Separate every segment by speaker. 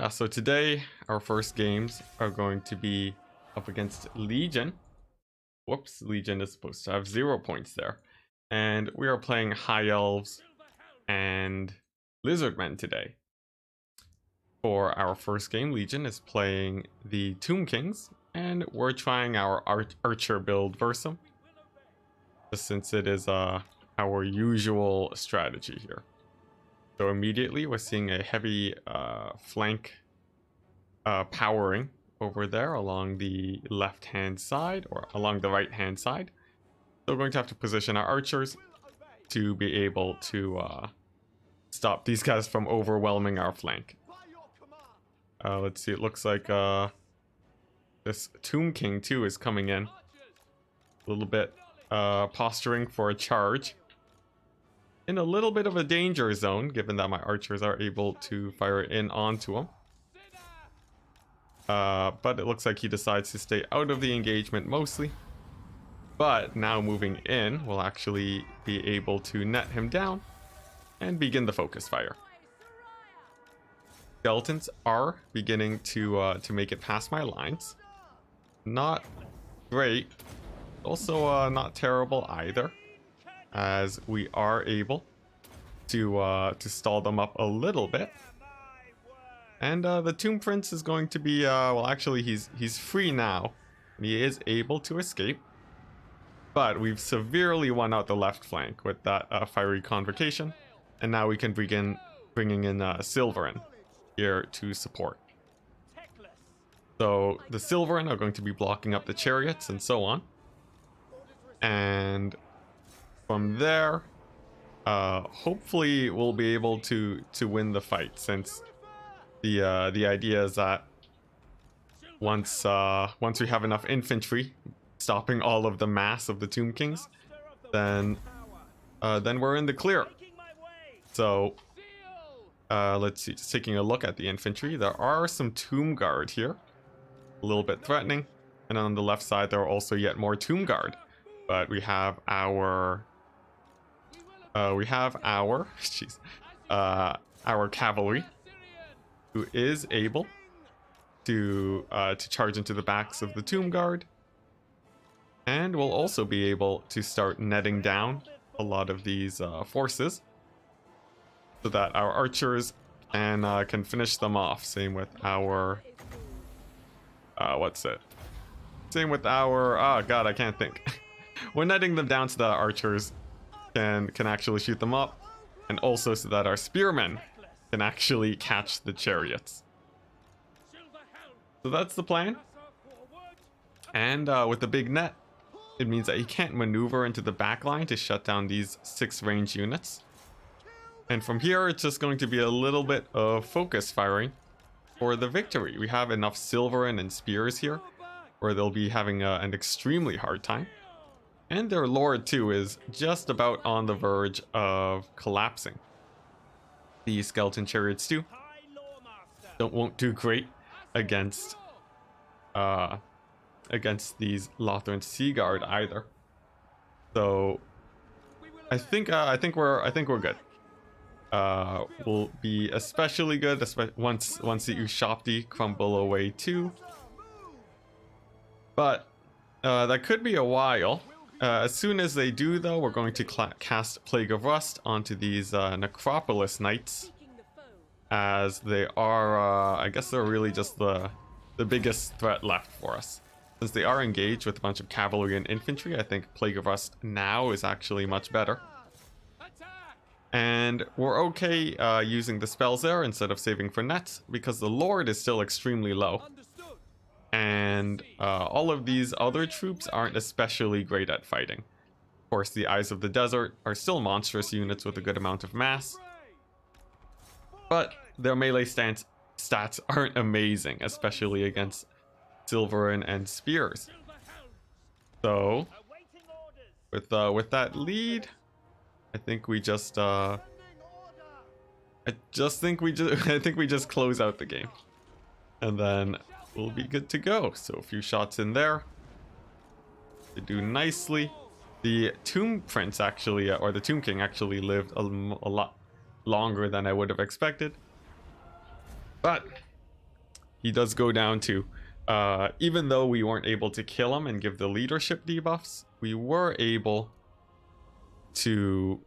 Speaker 1: Yeah, so today our first games are going to be up against Legion. Whoops, Legion is supposed to have 0 points there. And we are playing High Elves and Lizardmen today. For our first game, Legion is playing the Tomb Kings, and we're trying our Archer build versus them, just since it is our usual strategy here. So immediately we're seeing a heavy flank powering over there along the left hand side, or along the right hand side. So we're going to have to position our archers to be able to stop these guys from overwhelming our flank. Let's see, it looks like this Tomb King too is coming in. A little bit posturing for a charge. In a little bit of a danger zone, given that my archers are able to fire in onto him. But it looks like he decides to stay out of the engagement mostly. But now moving in, we'll actually be able to net him down and begin the focus fire. Skeletons are beginning to make it past my lines. Not great, also not terrible either, as we are able to stall them up a little bit. And the Tomb Prince is going to be well, actually he's free now, and he is able to escape. But we've severely won out the left flank with that fiery convocation, and now we can begin bringing in Silverin here to support. So the Silverin are going to be blocking up the chariots and so on. And from there, hopefully we'll be able to win the fight, since the idea is that once we have enough infantry stopping all of the mass of the Tomb Kings, then we're in the clear. So let's see, just taking a look at the infantry, there are some Tomb Guard here, a little bit threatening, and on the left side there are also yet more Tomb Guard. But we have our jeez, our cavalry, who is able to charge into the backs of the Tomb Guard, and will also be able to start netting down a lot of these forces, so that our archers can finish them off. Same with our Same with our god, I can't think. We're netting them down so that our archers can actually shoot them up, and also so that our spearmen can actually catch the chariots. So that's the plan. And with the big net, it means that he can't maneuver into the back line to shut down these 6 range units. And from here, it's just going to be a little bit of focus firing for the victory. We have enough Silverin and spears here, where they'll be having an extremely hard time. And their lord too is just about on the verge of collapsing. The skeleton chariots too won't do great against these Lothran Sea Guard either. So I think we're good. We'll be especially good once the Ushopti crumble away too. But that could be a while. As soon as they do, though, we're going to cast Plague of Rust onto these Necropolis Knights, as they are, I guess they're really just the biggest threat left for us. Since they are engaged with a bunch of cavalry and infantry, I think Plague of Rust now is actually much better. And we're okay using the spells there instead of saving for nets, because the Lord is still extremely low. And all of these other troops aren't especially great at fighting. Of course, the Eyes of the Desert are still monstrous units with a good amount of mass, but their melee stats aren't amazing, especially against Silverin and spears. So with that lead, I think we just I think we just close out the game, and then we'll be good to go. So a few shots in there. They do nicely. The Tomb Prince actually, or the Tomb King actually lived a lot longer than I would have expected. But he does go down too. Even though we weren't able to kill him and give the leadership debuffs, we were able to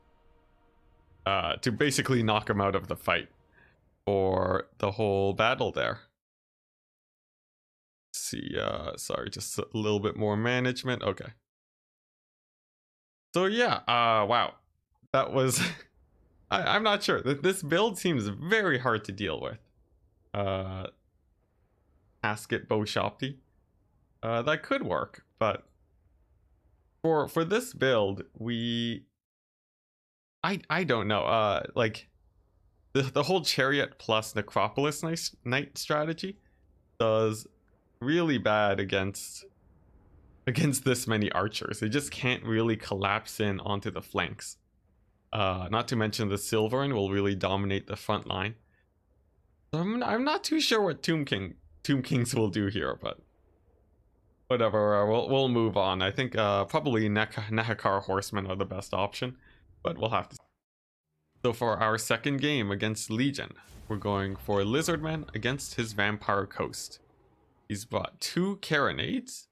Speaker 1: basically knock him out of the fight for the whole battle there. Let's see, sorry, just a little bit more management. Okay. So yeah, wow, that was I'm not sure. This build seems very hard to deal with. Casket Bow Shopty. That could work, but for this build, I don't know. Like the whole Chariot plus Necropolis Knight strategy does really bad against this many archers. They just can't really collapse in onto the flanks. Not to mention the Silverin will really dominate the front line. So I'm not too sure what Tomb Kings will do here, but whatever. We'll move on. I think probably Nehekar Horsemen are the best option, but we'll have to see. So for our second game against Legion, we're going for Lizardmen against his Vampire Coast. He's brought 2 Carronades,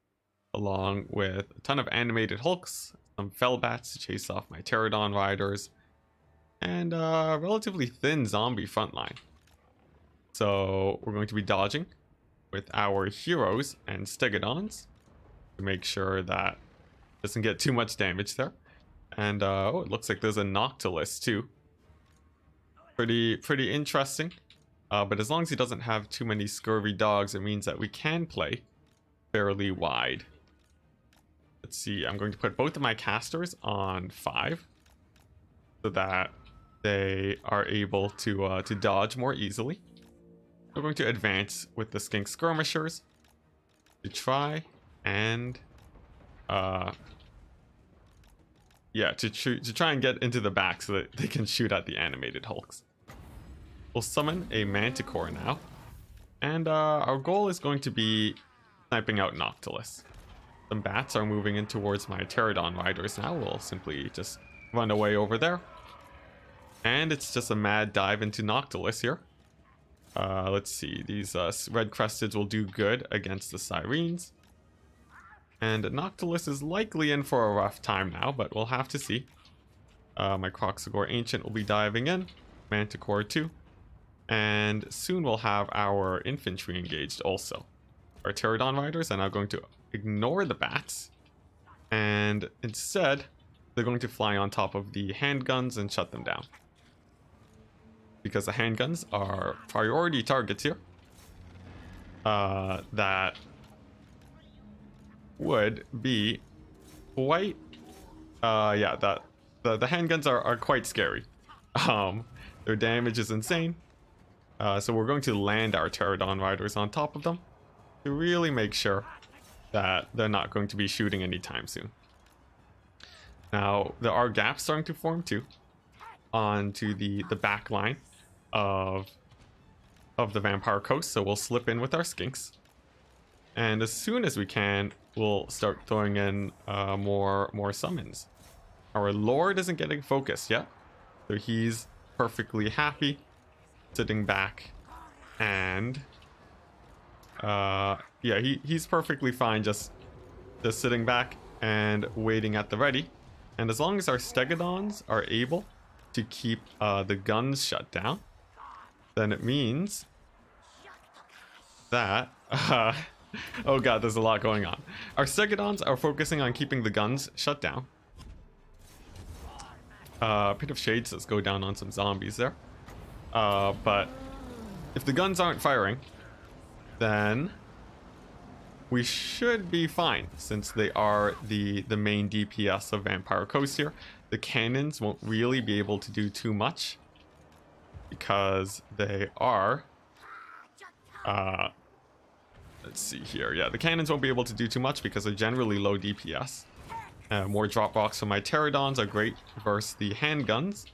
Speaker 1: along with a ton of animated hulks, some Fellbats to chase off my Pterodon riders, and a relatively thin zombie frontline. So we're going to be dodging with our heroes and Stegodons to make sure that doesn't get too much damage there. And oh, it looks like there's a Noctilus too. Pretty interesting. But as long as he doesn't have too many scurvy dogs, it means that we can play fairly wide. Let's see, I'm going to put both of my casters on 5 so that they are able to dodge more easily. We're going to advance with the Skink Skirmishers to try and yeah, to try and get into the back so that they can shoot at the animated hulks. We'll summon a Manticore now, and our goal is going to be sniping out Noctilus. Some bats are moving in towards my Pterodon riders now. We'll simply just run away over there. And it's just a mad dive into Noctilus here. Let's see, these red cresteds will do good against the Sirens. And Noctilus is likely in for a rough time now, but we'll have to see. My Croxagore Ancient will be diving in, Manticore too. And soon we'll have our infantry engaged also. Our Pterodon riders are now going to ignore the bats, and instead they're going to fly on top of the handguns and shut them down. Because the handguns are priority targets here. That would be quite yeah, the handguns are quite scary. Their damage is insane. So we're going to land our Pterodon riders on top of them to really make sure that they're not going to be shooting anytime soon. Now there are gaps starting to form too onto the back line of the Vampire Coast, so we'll slip in with our Skinks, and as soon as we can we'll start throwing in more summons. Our Lord isn't getting focused yet, so he's perfectly happy sitting back, and yeah, he's perfectly fine just sitting back and waiting at the ready. And as long as our Stegodons are able to keep the guns shut down, then it means that oh god, there's a lot going on. Our Stegodons are focusing on keeping the guns shut down. Pit of Shades, let's go down on some zombies there. But if the guns aren't firing, then we should be fine, since they are the main DPS of Vampire Coast here. The cannons won't really be able to do too much because they are let's see here. Yeah, the cannons won't be able to do too much because they're generally low DPS. More drop rocks from my Pterodons are great versus the handguns.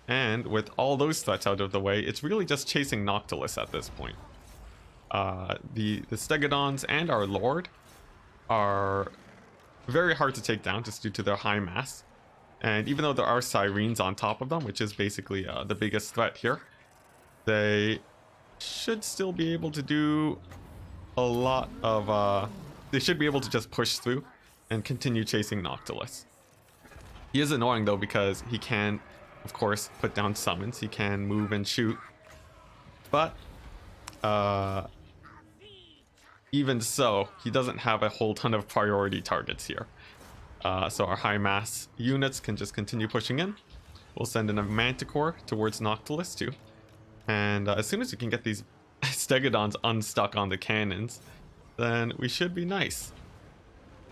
Speaker 1: And with all those threats out of the way, it's really just chasing Noctilus at this point. The Stegodons and our Lord are very hard to take down just due to their high mass. And even though there are Sirens on top of them, which is basically the biggest threat here, they should still be able to do a lot of, they should be able to just push through and continue chasing Noctilus. He is annoying though because he can, of course, put down summons. He can move and shoot. But, even so, he doesn't have a whole ton of priority targets here. So our high mass units can just continue pushing in. We'll send in a Manticore towards Noctilus too. And as soon as we can get these Stegodons unstuck on the cannons, then we should be nice.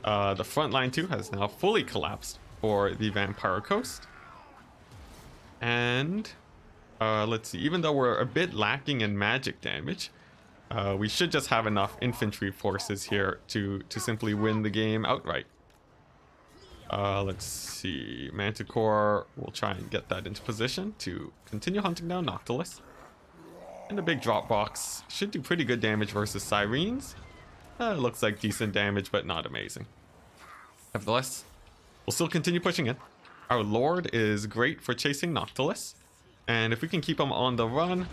Speaker 1: The front line too has now fully collapsed for the Vampire Coast. And let's see, even though we're a bit lacking in magic damage, we should just have enough infantry forces here to simply win the game outright. Let's see, Manticore will try and get that into position to continue hunting down Noctilus. And the big drop box should do pretty good damage versus Sirens. It looks like decent damage, but not amazing. Nevertheless, we'll still continue pushing in. Our Lord is great for chasing Noctilus. And if we can keep him on the run,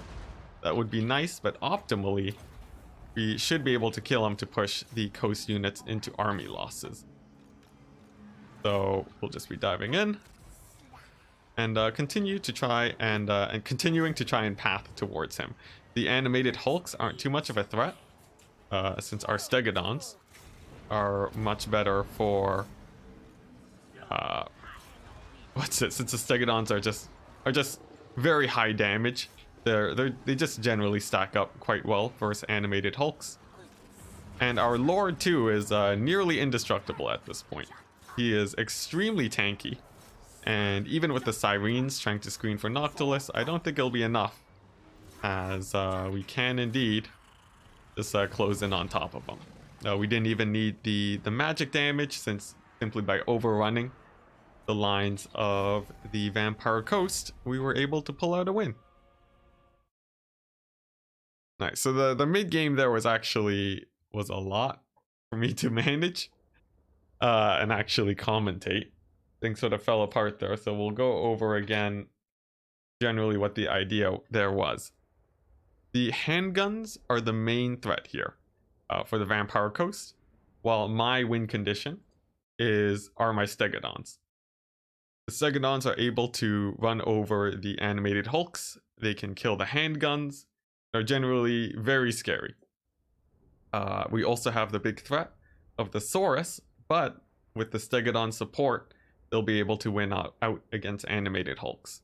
Speaker 1: that would be nice, but optimally, we should be able to kill him to push the coast units into army losses. So we'll just be diving in and continue to try and continuing to try and path towards him. The animated Hulks aren't too much of a threat, since our Stegodons are much better for since the Stegodons are just very high damage. They just generally stack up quite well versus animated Hulks. And our Lord too is nearly indestructible at this point. He is extremely tanky. And even with the Sirens trying to screen for Noctilus, I don't think it'll be enough. As we can indeed just close in on top of him. We didn't even need the magic damage, since simply by overrunning the lines of the Vampire Coast, we were able to pull out a win. Nice. So the mid game there was a lot for me to manage and actually commentate. Things sort of fell apart there, so we'll go over again generally what the idea there was. The handguns are the main threat here for the Vampire Coast, while my win condition are my Stegodons. The Stegodons are able to run over the animated Hulks. They can kill the handguns. They're generally very scary. We also have the big threat of the Saurus, but with the Stegodon support, they'll be able to win out against animated Hulks.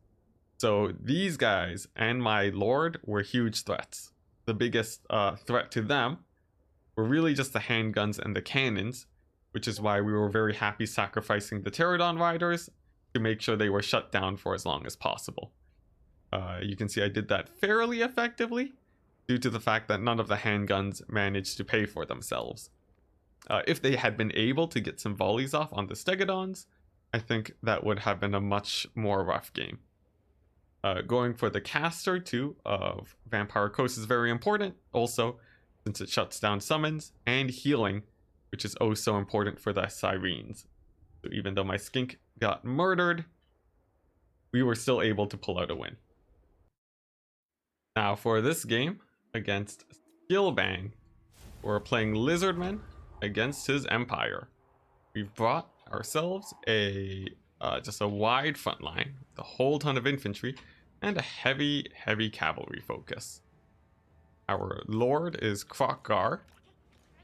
Speaker 1: So these guys and my Lord were huge threats. The biggest threat to them were really just the handguns and the cannons, which is why we were very happy sacrificing the Pterodon Riders to make sure they were shut down for as long as possible. You can see I did that fairly effectively due to the fact that none of the handguns managed to pay for themselves. If they had been able to get some volleys off on the Stegodons, I think that would have been a much more rough game. Going for the caster too of Vampire Coast is very important also, since it shuts down summons and healing, which is oh so important for the Sirens. So even though my skink got murdered, we were still able to pull out a win. Now for this game against Skillbang, we're playing Lizardmen against his Empire. We've brought ourselves just a wide front line, with a whole ton of infantry, and a heavy cavalry focus. Our Lord is Krokgar,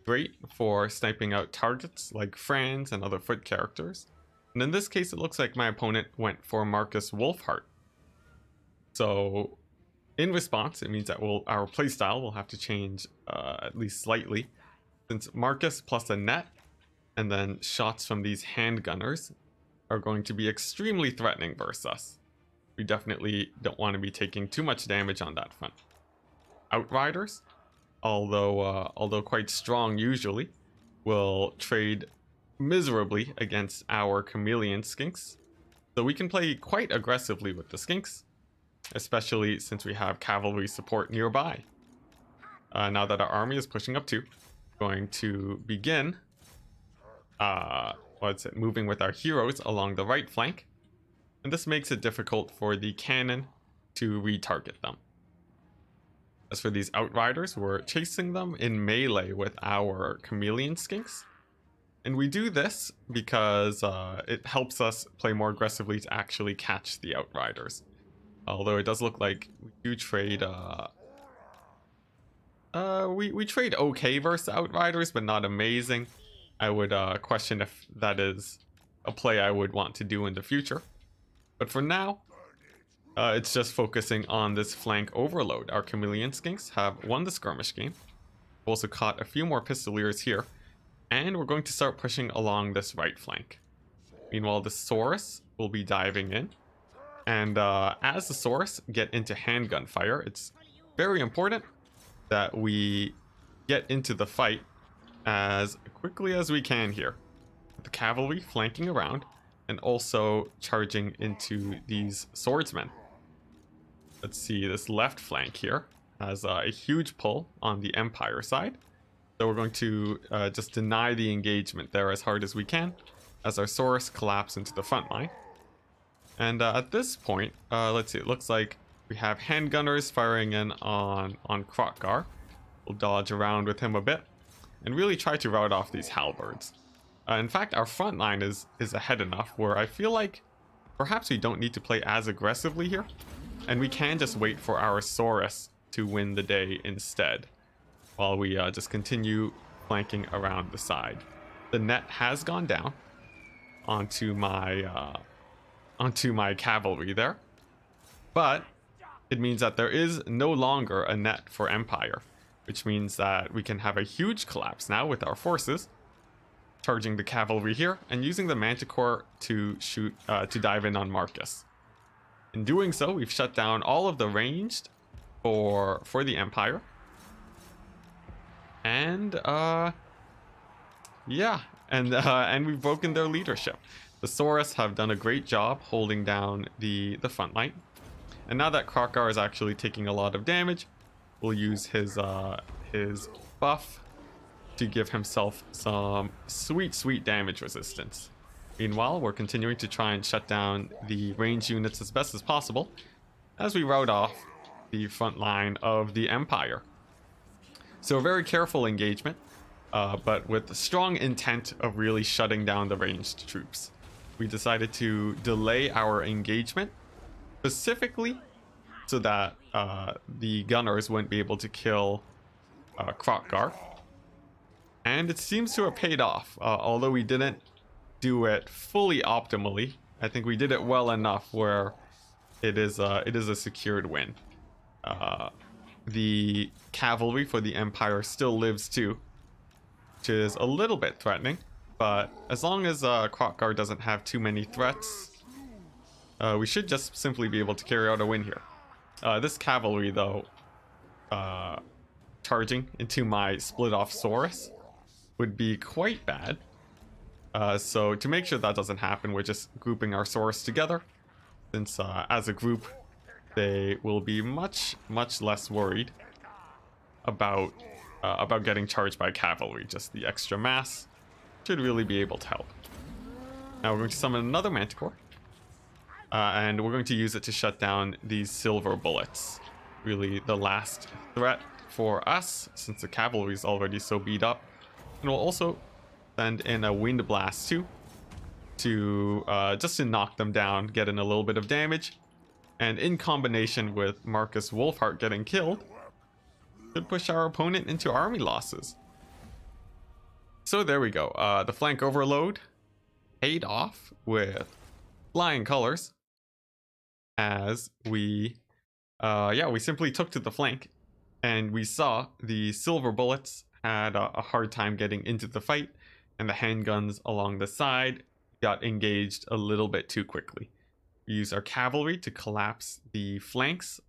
Speaker 1: great for sniping out targets like Franz and other foot characters. And in this case, it looks like my opponent went for Marcus Wolfheart. So in response, it means that our playstyle will have to change at least slightly, since Marcus plus a net and then shots from these handgunners are going to be extremely threatening versus us. We definitely don't want to be taking too much damage on that front. Outriders, although quite strong usually, will trade miserably against our chameleon skinks. So we can play quite aggressively with the skinks, especially since we have cavalry support nearby. Now that our army is pushing up too, going to begin moving with our heroes along the right flank, and this makes it difficult for the cannon to retarget them. As for these outriders, we're chasing them in melee with our chameleon skinks. And we do this because it helps us play more aggressively to actually catch the outriders. Although it does look like we do trade we trade okay versus outriders, but not amazing. I would question if that is a play I would want to do in the future. But for now, it's just focusing on this flank overload. Our chameleon skinks have won the skirmish game. We've also caught a few more pistoliers here, and we're going to start pushing along this right flank. Meanwhile, the Saurus will be diving in, and as the Saurus get into handgun fire, it's very important that we get into the fight as quickly as we can here. The cavalry flanking around and also charging into these swordsmen. Let's see, this left flank here has a huge pull on the Empire side. So we're going to just deny the engagement there as hard as we can as our Saurus collapse into the front line. And at this point, let's see, it looks like we have handgunners firing in on Krotgar. We'll dodge around with him a bit and really try to rout off these halberds. In fact, our front line is ahead enough where I feel like perhaps we don't need to play as aggressively here, and we can just wait for our Saurus to win the day instead, while we just continue flanking around the side. The net has gone down onto my cavalry there, but it means that there is no longer a net for Empire, which means that we can have a huge collapse now with our forces charging the cavalry here and using the Manticore to shoot to dive in on Marcus. In doing so, we've shut down all of the ranged for the Empire, and yeah, and we've broken their leadership. The Saurus have done a great job holding down the front line, and now that Krotgar is actually taking a lot of damage, we'll use his buff to give himself some sweet damage resistance. Meanwhile, we're continuing to try and shut down the range units as best as possible as we rout off the front line of the Empire. So a very careful engagement, but with strong intent of really shutting down the ranged troops. We decided to delay our engagement specifically so that the gunners wouldn't be able to kill Krotgar. And it seems to have paid off, although we didn't do it fully optimally. I think we did it well enough where it is a secured win. The cavalry for the Empire still lives too, which is a little bit threatening, but as long as Krotgar doesn't have too many threats, we should just simply be able to carry out a win here. This cavalry, though, charging into my split off Saurus would be quite bad. So to make sure that doesn't happen, we're just grouping our Saurus together, since as a group they will be much less worried about getting charged by cavalry. Just the extra mass should really be able to help. Now we're going to summon another Manticore, and we're going to use it to shut down these silver bullets. Really the last threat for us, since the cavalry is already so beat up. And we'll also send in a wind blast too, to just to knock them down, get in a little bit of damage, and in combination with Marcus Wolfheart getting killed, should push our opponent into army losses. So there we go. The flank overload paid off with flying colors, as we simply took to the flank, and we saw the silver bullets had a hard time getting into the fight, and the handguns along the side got engaged a little bit too quickly. We used our cavalry to collapse the flanks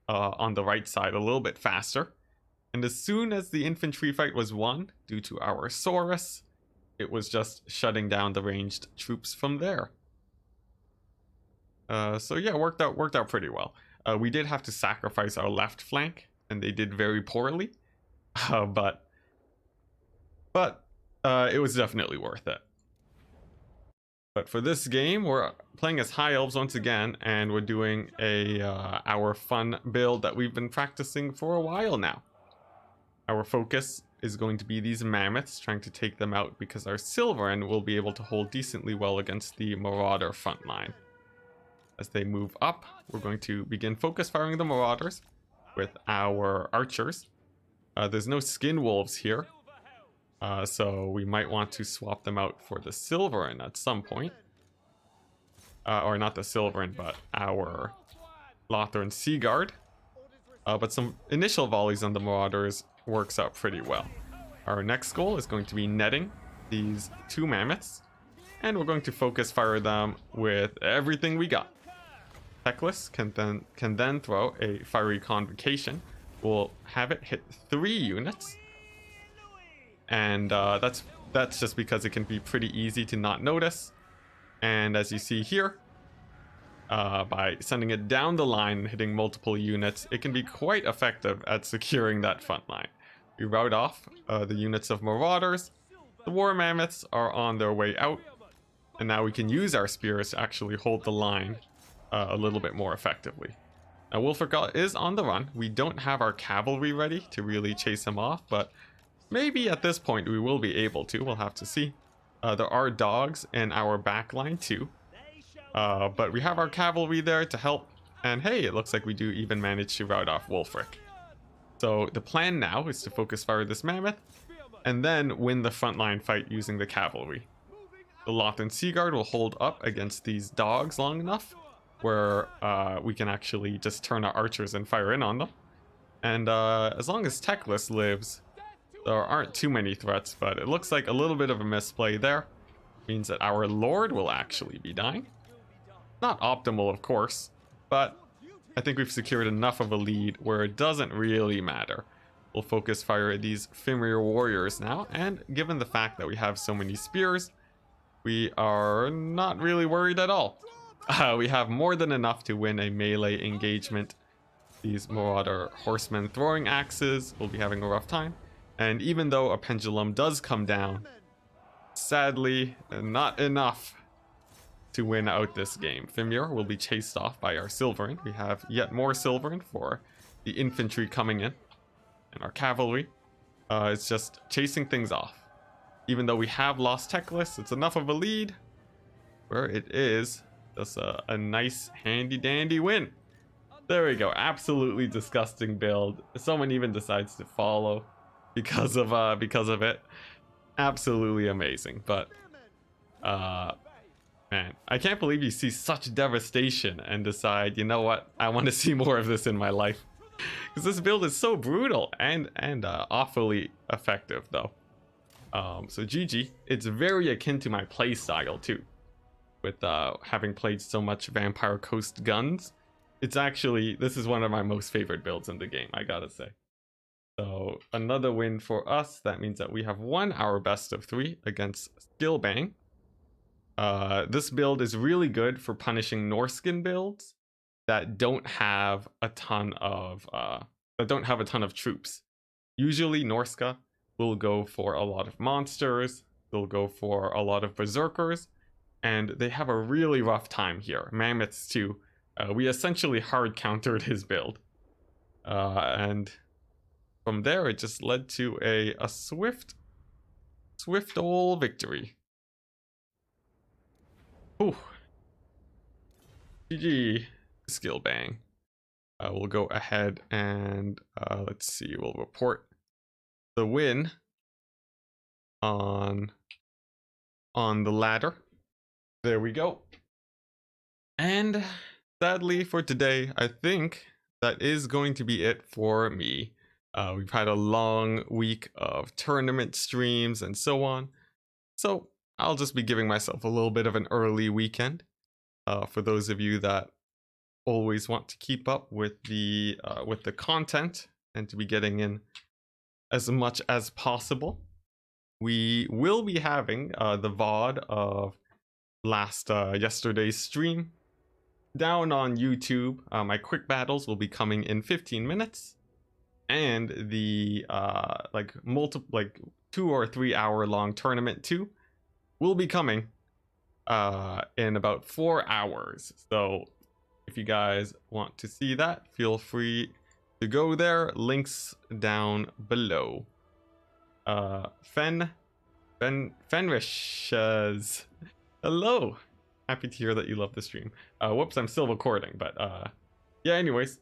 Speaker 1: on the right side a little bit faster, and as soon as the infantry fight was won due to our Saurus, it was just shutting down the ranged troops from there. So yeah, worked out pretty well. We did have to sacrifice our left flank, and they did very poorly, but it was definitely worth it. But for this game, we're playing as High Elves once again, and we're doing our fun build that we've been practicing for a while now. Our focus is going to be these mammoths, trying to take them out because our Silverin will be able to hold decently well against the Marauder front line. As they move up, we're going to begin focus firing the Marauders with our archers. There's no skin wolves here, so we might want to swap them out for the Silverin at some point. Or not the Silverin, but our Lothern Sea Guard. But some initial volleys on the Marauders works out pretty well. Our next goal is going to be netting these two mammoths, and we're going to focus fire them with everything we got. Teclis can then throw a fiery convocation. We'll have it hit 3 units, and that's just because it can be pretty easy to not notice. And as you see here, by sending it down the line and hitting multiple units, it can be quite effective at securing that front line. We rout off the units of Marauders. The War Mammoths are on their way out, and now we can use our spears to actually hold the line a little bit more effectively. Now Wolfric is on the run. We don't have our cavalry ready to really chase him off, but maybe at this point we will be able to. We'll have to see. There are dogs in our back line too, but we have our cavalry there to help, and hey, it looks like we do even manage to rout off Wolfric. So the plan now is to focus fire this mammoth and then win the frontline fight using the cavalry. The Lothern Sea Guard will hold up against these dogs long enough where we can actually just turn our archers and fire in on them. And as long as Teclis lives, there aren't too many threats, but it looks like a little bit of a misplay there. Means that our Lord will actually be dying. Not optimal, of course, but I think we've secured enough of a lead where it doesn't really matter. We'll focus fire at these Fimir warriors now, and given the fact that we have so many spears, we are not really worried at all. We have more than enough to win a melee engagement. These Marauder horsemen throwing axes will be having a rough time. And even though a pendulum does come down, sadly, not enough to win out this game. Fimir will be chased off by our Silverin. We have yet more Silverin for the infantry coming in. And our cavalry is just chasing things off. Even though we have lost Teclis, it's enough of a lead where it is just a nice handy dandy win. There we go. Absolutely disgusting build. Someone even decides to follow because of it. Absolutely amazing. But man, I can't believe you see such devastation and decide, you know what, I want to see more of this in my life. Because this build is so brutal and awfully effective though. So GG. It's very akin to my play style too. With having played so much Vampire Coast Guns, it's actually, this is one of my most favorite builds in the game, I gotta say. So another win for us. That means that we have won our best of 3 against Skillbang. This build is really good for punishing Norskin builds that don't have a ton of troops. Usually Norska will go for a lot of monsters, they'll go for a lot of berserkers, and they have a really rough time here. Mammoths too. We essentially hard countered his build. And from there it just led to a swift ol' victory. Ooh. GG. Skillbang. We'll go ahead and let's see, we'll report the win on the ladder. There we go. And sadly for today, I think that is going to be it for me. We've had a long week of tournament streams and so on, so I'll just be giving myself a little bit of an early weekend. For those of you that always want to keep up with the content and to be getting in as much as possible, we will be having the VOD of yesterday's stream down on YouTube. My quick battles will be coming in 15 minutes, and the 2 or 3 hour long tournament 2 will be coming in about 4 hours. So if you guys want to see that, feel free to go there. Links down below. Fenrish, hello. Happy to hear that you love the stream. Whoops, I'm still recording, but yeah, anyways,